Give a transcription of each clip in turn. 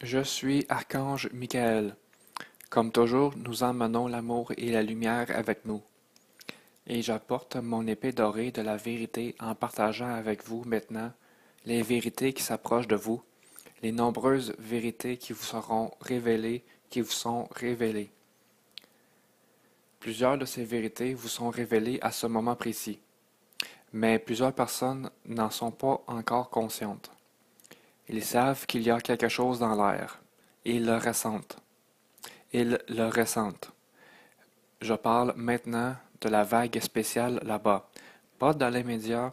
Je suis Archange Michael. Comme toujours, nous emmenons l'amour et la lumière avec nous. Et j'apporte mon épée dorée de la vérité en partageant avec vous maintenant les vérités qui s'approchent de vous, les nombreuses vérités qui vous seront révélées, qui vous sont révélées. Plusieurs de ces vérités vous sont révélées à ce moment précis, mais plusieurs personnes n'en sont pas encore conscientes. Ils savent qu'il y a quelque chose dans l'air. Ils le ressentent. Ils le ressentent. Je parle maintenant de la vague spéciale là-bas, pas dans les médias,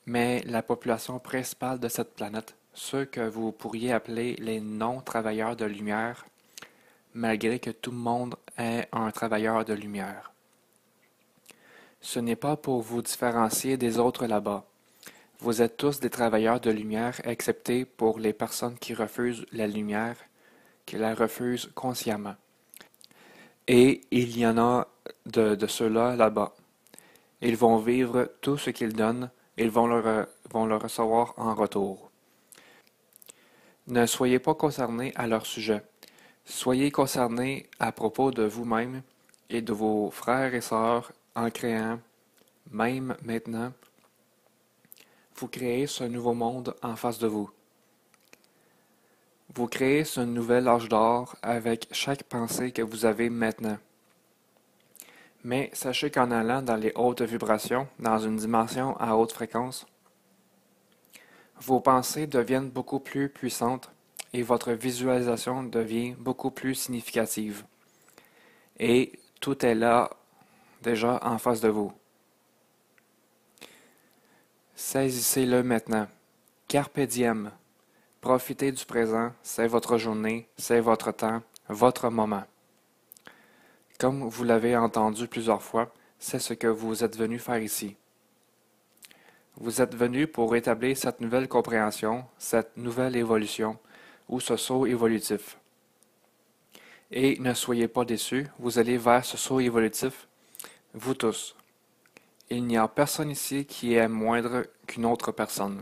mais la population principale de cette planète, ceux que vous pourriez appeler les non-travailleurs de lumière, malgré que tout le monde est un travailleur de lumière. Ce n'est pas pour vous différencier des autres là-bas. Vous êtes tous des travailleurs de lumière, excepté pour les personnes qui refusent la lumière, qui la refusent consciemment. Et il y en a de ceux-là là-bas. Ils vont vivre tout ce qu'ils donnent, ils vont le recevoir en retour. Ne soyez pas concernés à leur sujet. Soyez concernés à propos de vous-même et de vos frères et sœurs en créant, même maintenant, vous créez ce nouveau monde en face de vous. Vous créez ce nouvel âge d'or avec chaque pensée que vous avez maintenant. Mais sachez qu'en allant dans les hautes vibrations, dans une dimension à haute fréquence, vos pensées deviennent beaucoup plus puissantes et votre visualisation devient beaucoup plus significative. Et tout est là, déjà en face de vous. Saisissez-le maintenant. Carpe diem. Profitez du présent, c'est votre journée, c'est votre temps, votre moment. Comme vous l'avez entendu plusieurs fois, c'est ce que vous êtes venu faire ici. Vous êtes venu pour établir cette nouvelle compréhension, cette nouvelle évolution, ou ce saut évolutif. Et ne soyez pas déçus, vous allez vers ce saut évolutif, vous tous. Il n'y a personne ici qui est moindre qu'une autre personne.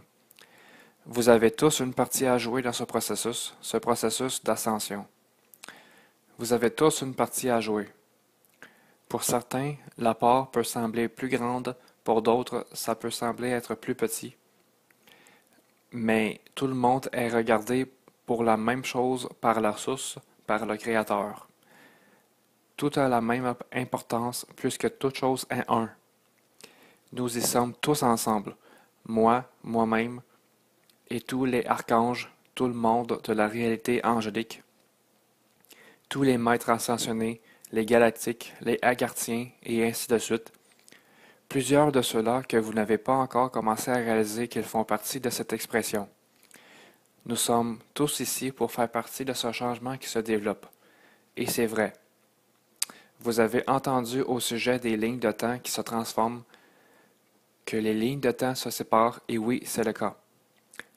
Vous avez tous une partie à jouer dans ce processus d'ascension. Vous avez tous une partie à jouer. Pour certains, la part peut sembler plus grande, pour d'autres, ça peut sembler être plus petit. Mais tout le monde est regardé pour la même chose par la source, par le Créateur. Tout a la même importance puisque toute chose est un. Nous y sommes tous ensemble, moi, moi-même, et tous les archanges, tout le monde de la réalité angélique, tous les maîtres ascensionnés, les galactiques, les agarthiens, et ainsi de suite. Plusieurs de ceux-là que vous n'avez pas encore commencé à réaliser qu'ils font partie de cette expression. Nous sommes tous ici pour faire partie de ce changement qui se développe. Et c'est vrai. Vous avez entendu au sujet des lignes de temps qui se transforment, que les lignes de temps se séparent, et oui, c'est le cas.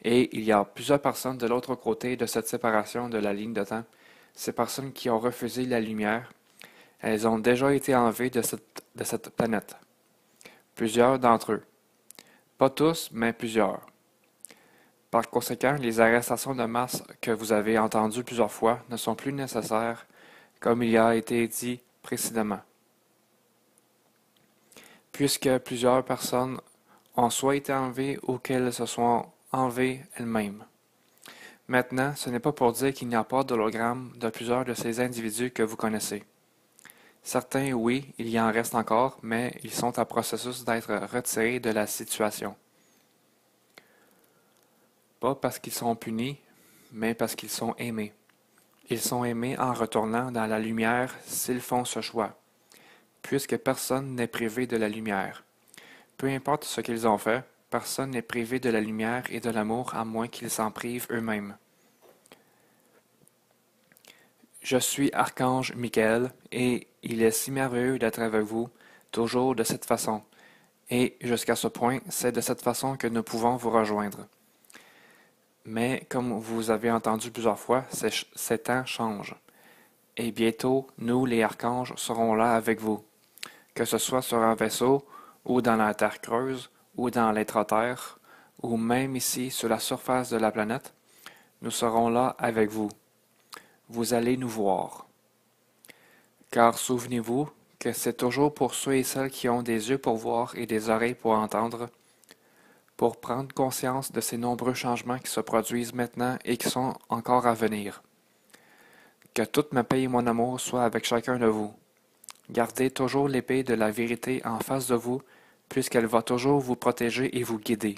Et il y a plusieurs personnes de l'autre côté de cette séparation de la ligne de temps, ces personnes qui ont refusé la lumière, elles ont déjà été enlevées de cette planète. Plusieurs d'entre eux. Pas tous, mais plusieurs. Par conséquent, les arrestations de masse que vous avez entendues plusieurs fois ne sont plus nécessaires, comme il y a été dit précédemment. Puisque plusieurs personnes ont soit été enlevées ou qu'elles se sont enlevées elles-mêmes. Maintenant, ce n'est pas pour dire qu'il n'y a pas d'hologramme de plusieurs de ces individus que vous connaissez. Certains, oui, il y en reste encore, mais ils sont en processus d'être retirés de la situation. Pas parce qu'ils sont punis, mais parce qu'ils sont aimés. Ils sont aimés en retournant dans la lumière s'ils font ce choix, puisque personne n'est privé de la lumière. Peu importe ce qu'ils ont fait, personne n'est privé de la lumière et de l'amour à moins qu'ils s'en privent eux-mêmes. Je suis Archange Michael, et il est si merveilleux d'être avec vous, toujours de cette façon. Et jusqu'à ce point, c'est de cette façon que nous pouvons vous rejoindre. Mais comme vous avez entendu plusieurs fois, ces temps changent. Et bientôt, nous, les archanges, serons là avec vous. Que ce soit sur un vaisseau, ou dans la terre creuse, ou dans l'intra-terre, ou même ici sur la surface de la planète, nous serons là avec vous. Vous allez nous voir. Car souvenez-vous que c'est toujours pour ceux et celles qui ont des yeux pour voir et des oreilles pour entendre, pour prendre conscience de ces nombreux changements qui se produisent maintenant et qui sont encore à venir. Que toute ma paix et mon amour soient avec chacun de vous. Gardez toujours l'épée de la vérité en face de vous, puisqu'elle va toujours vous protéger et vous guider.